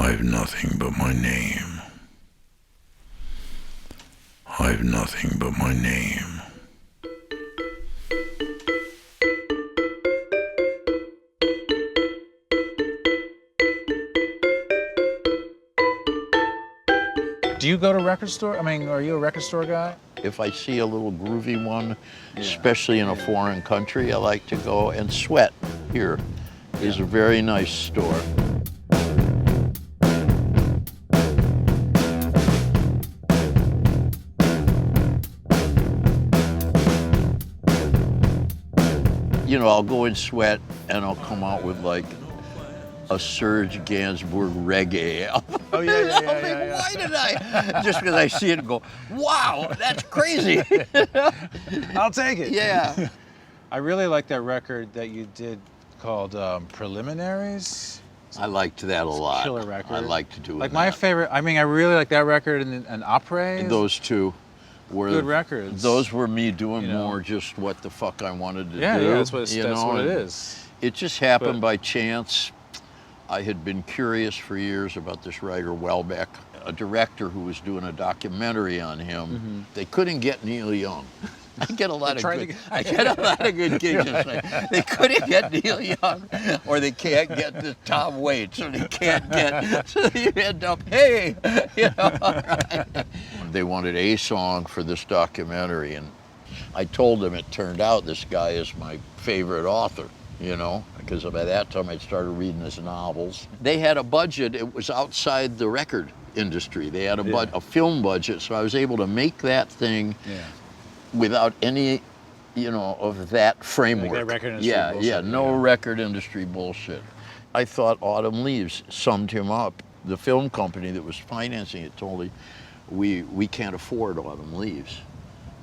I've nothing but my name. I've nothing but my name. Do you go to record store? I mean, are you a record store guy? If I see a little groovy one, especially in a foreign country, I like to go. And Sweat here is a very nice store. You know, I'll go in Sweat and I'll come out with like a Serge Gainsbourg reggae album. Oh, yeah. Why did I? Just because I see it and go, wow, that's crazy. I'll take it. Yeah. I really like that record that you did called Preliminaries. I liked that a lot. Killer record. I like to do it. Like my favorite, I mean, I really like that record and Après. Those two were good records. Those were me doing more just what the fuck I wanted to do. Yeah, that's what it is. It just happened by chance. I had been curious for years about this writer, Welbeck, a director who was doing a documentary on him. Mm-hmm. They couldn't get Neil Young. I get a lot of good gigs. They couldn't get Neil Young, or they can't get the Tom Waits, or they can't get. So you end up, hey, you know. Right? They wanted a song for this documentary, and I told them it turned out this guy is my favorite author. You know, because by that time I'd started reading his novels. They had a budget, it was outside the record industry. They had a film budget, so I was able to make that thing without any, you know, of that framework. Like that record industry bullshit. No record industry bullshit. I thought Autumn Leaves summed him up. The film company that was financing it told me, we can't afford Autumn Leaves.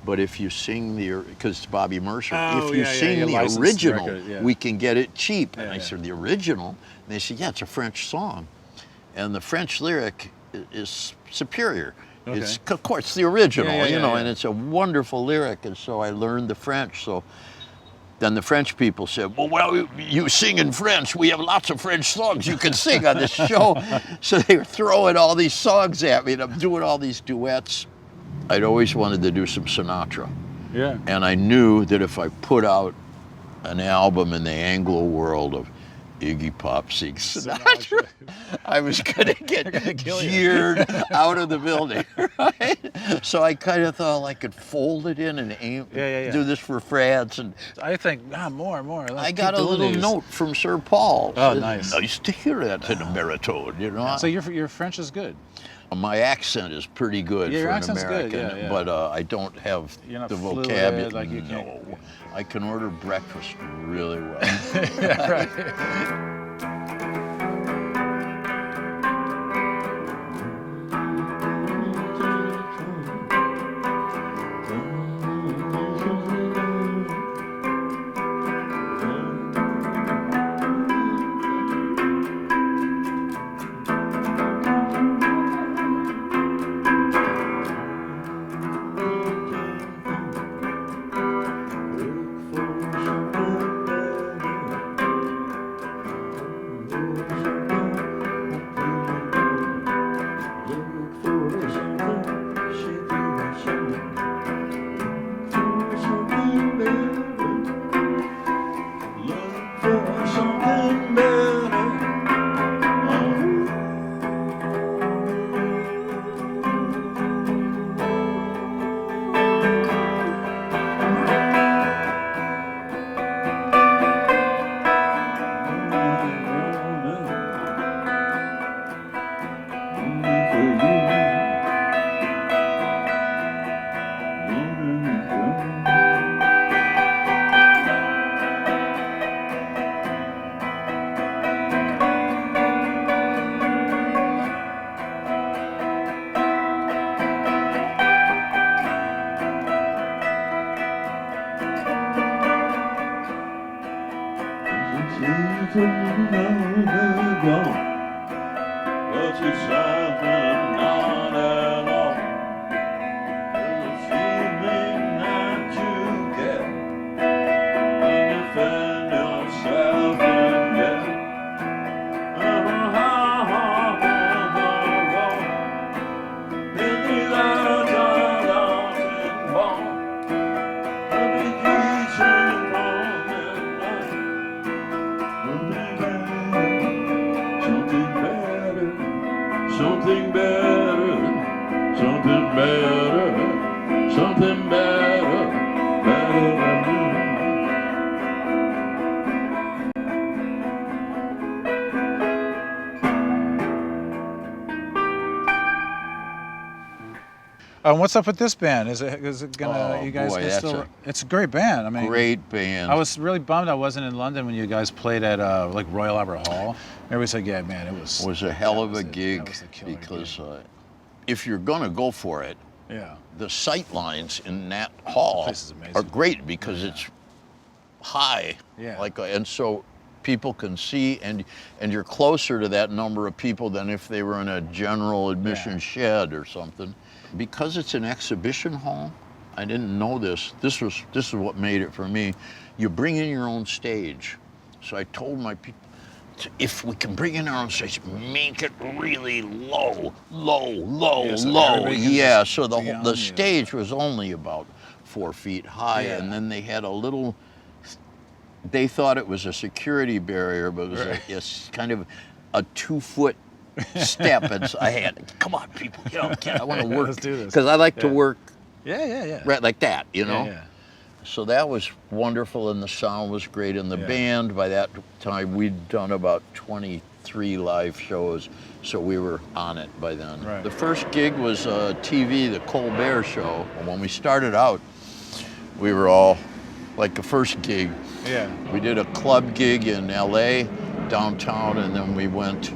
But if you sing because it's Bobby Mercer, if you sing the original, we can get it cheap. And I said, the original? And they said, yeah, it's a French song. And the French lyric is superior. Okay. It's, of course, the original, and it's a wonderful lyric. And so I learned the French. So then the French people said, well, you sing in French. We have lots of French songs you can sing on this show. So they were throwing all these songs at me, and I'm doing all these duets. I'd always wanted to do some Sinatra. Yeah. And I knew that if I put out an album in the Anglo world of Iggy Pop sings Sinatra, I was going to get jeered out of the building, right? So I kind of thought I could fold it in and do this for France. And I think, more. I got a little note from Sir Paul. Oh, nice. Nice to hear that in a baritone, you know? So your French is good. My accent is pretty good for an American, but I don't have the vocabulary. Like you can't. No, I can order breakfast really well. Yeah, right. What's up with this band? Is it gonna? Oh, you guys boy, can that's still? a It's a great band. I mean, Great band. I was really bummed I wasn't in London when you guys played at like Royal Albert Hall. Everybody said, "Yeah, man, it was." a hell of that a was it. gig That was the killer because gig. if you're gonna go for it, Yeah. the sight lines in that hall place is amazing. are great because it's high. Yeah. And so people can see, and you're closer to that number of people than if they were in a general admission Yeah. shed or something. Because it's an exhibition hall, I didn't know this. This is what made it for me. You bring in your own stage. So I told my people, if we can bring in our own stage, make it really low, Yeah, so low. everybody can Yeah, just so be on the you. stage was only about 4 feet high, Yeah. and then they had a little. They thought it was a security barrier, but it was it's kind of a 2-foot step. And so I had, come on, people, I want to work. Let's do this. Because I like to work Yeah. right like that, you know? Yeah. So that was wonderful, and the sound was great in the band. By that time, we'd done about 23 live shows, so we were on it by then. Right. The first gig was TV, the Colbert Show. When we started out, we were all, like the first gig, Yeah. we did a club gig in LA, downtown, and then we went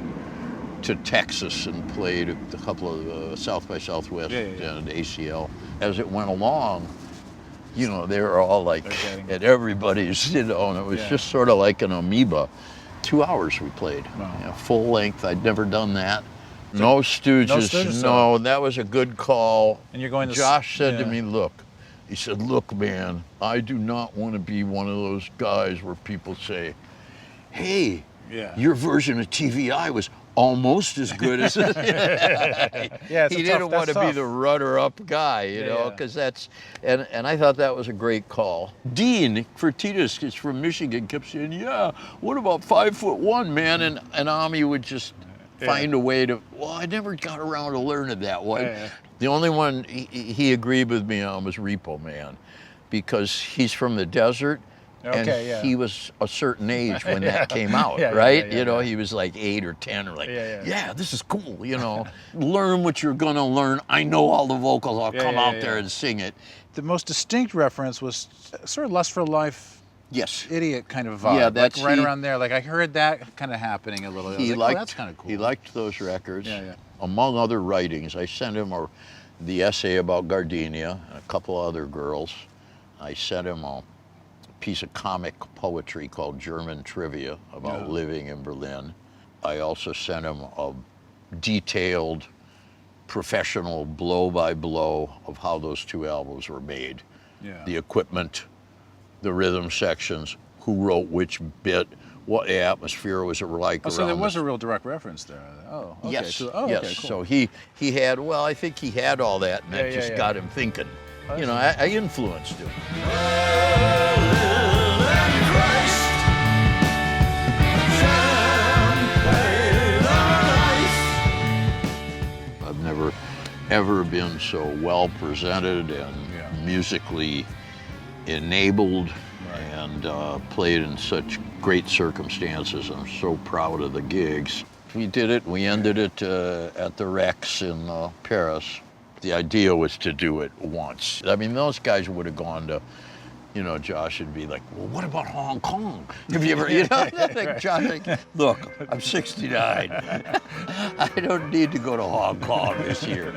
to Texas and played a couple of South by Southwest and ACL. As it went along, you know, they were all like at everybody's, you know, and it was just sort of like an amoeba. 2 hours we played, full length. I'd never done that. No Stooges, no, that was a good call. And you're going to Josh said to me, look, he said, look, man, I do not want to be one of those guys where people say, hey, your version of TVI was almost as good as Yeah, it's he didn't want to be the rudder-up guy, you know, because that's, and I thought that was a great call. Dean Fertitas is from Michigan, kept saying, yeah, what about 5'1", man? And Ami would just find a way to, well, I never got around to learning that one. The only one he agreed with me on was Repo Man, because he's from the desert. And he was a certain age when that came out, right? You know, he was like 8 or 10 or like, yeah, this is cool, you know. Learn what you're gonna learn. I know all the vocals, I'll come out there and sing it. The most distinct reference was sort of Lust for Life, Idiot kind of vibe. Yeah, that's like right around there. Like I heard that kind of happening a little. He liked, that's kind of cool. He liked those records. Among other writings, I sent him the essay about Gardenia and a couple other girls. I sent him a piece of comic poetry called German Trivia about living in Berlin. I also sent him a detailed professional blow-by-blow of how those 2 albums were made. The equipment, the rhythm sections, who wrote which bit, what the atmosphere was like around. So there was a real direct reference there. Oh, okay. Yes, yes. Okay, cool. So he had, well, I think he had all that, and that just got him thinking. You know, I influenced him. I've never ever been so well presented and musically enabled and played in such great circumstances. I'm so proud of the gigs. We did it, we ended it at the Rex in Paris. The idea was to do it once. I mean, those guys would have gone to, you know, Josh would be like, well, what about Hong Kong? Have you ever, you know, like Josh, like, look, I'm 69. I don't need to go to Hong Kong this year.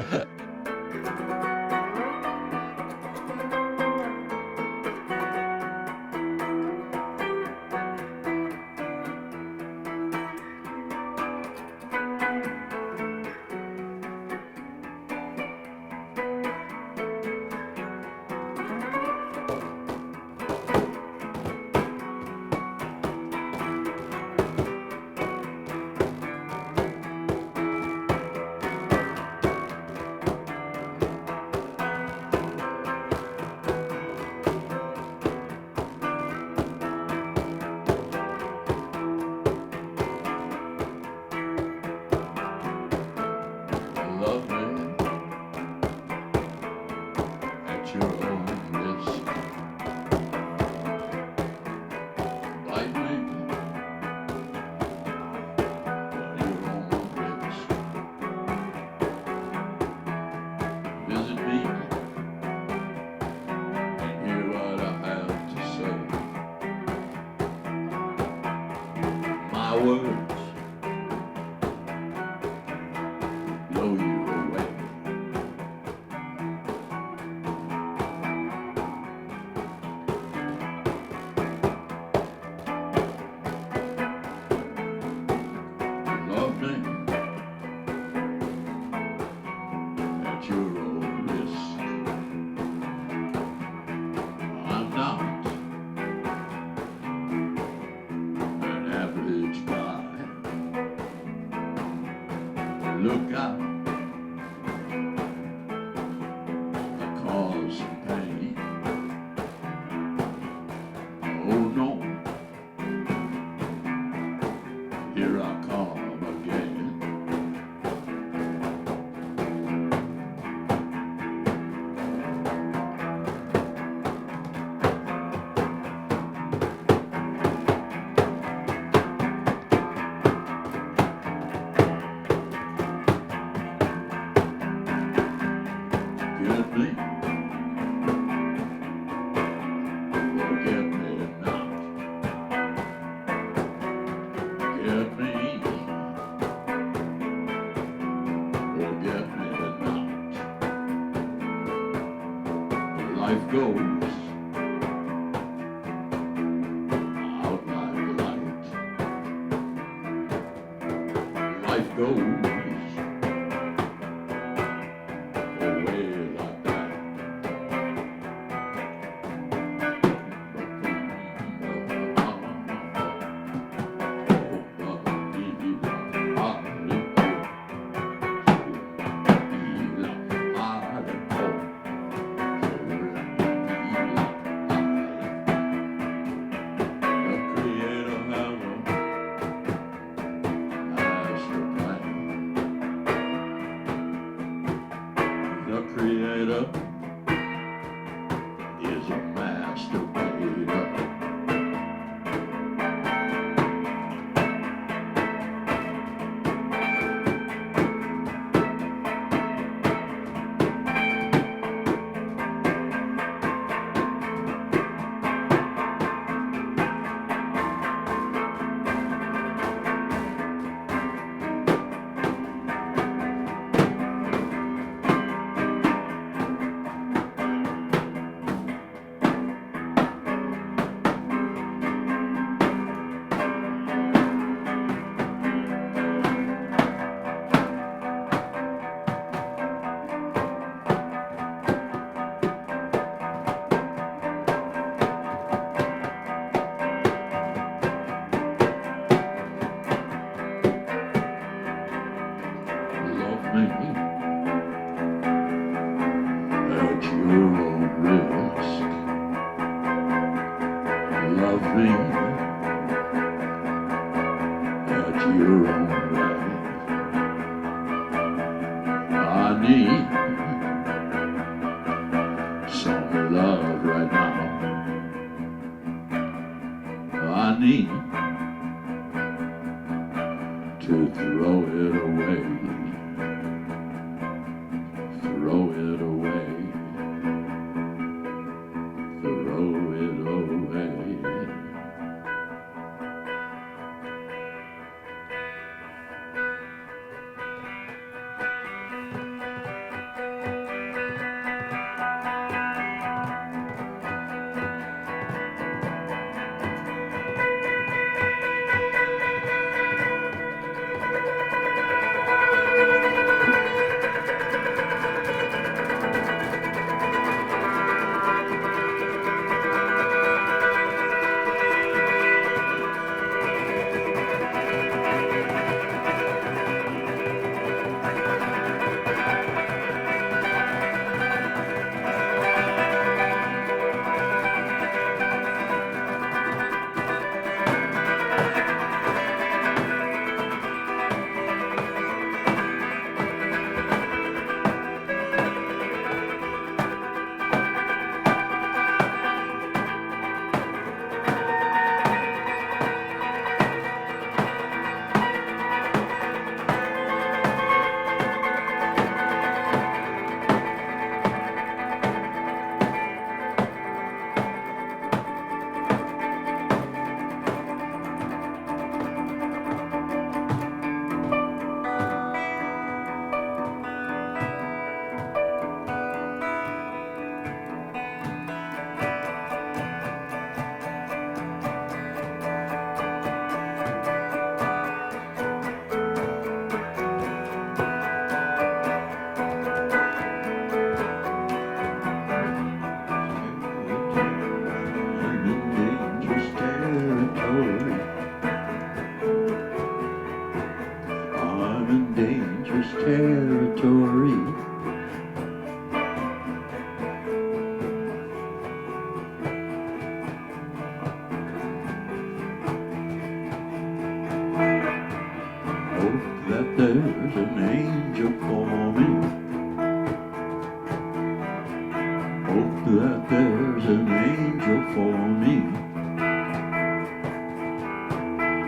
Visit me my words blow you away. Love me at your own risk. I'm not an average guy. Look out, I cause some pain. Oh no, here I come again. Get me, forget me not. Get me, forget me not. Life goes out like light. Life goes away like that. The creator is a masturbator. Love me at your own risk. Love me at your own way. I need some love right now. I need to throw it away. Throw it away. Throw it away. hope that there's an angel for me,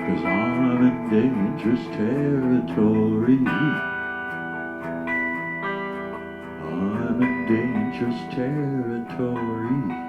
'cause I'm in dangerous territory. I'm in dangerous territory.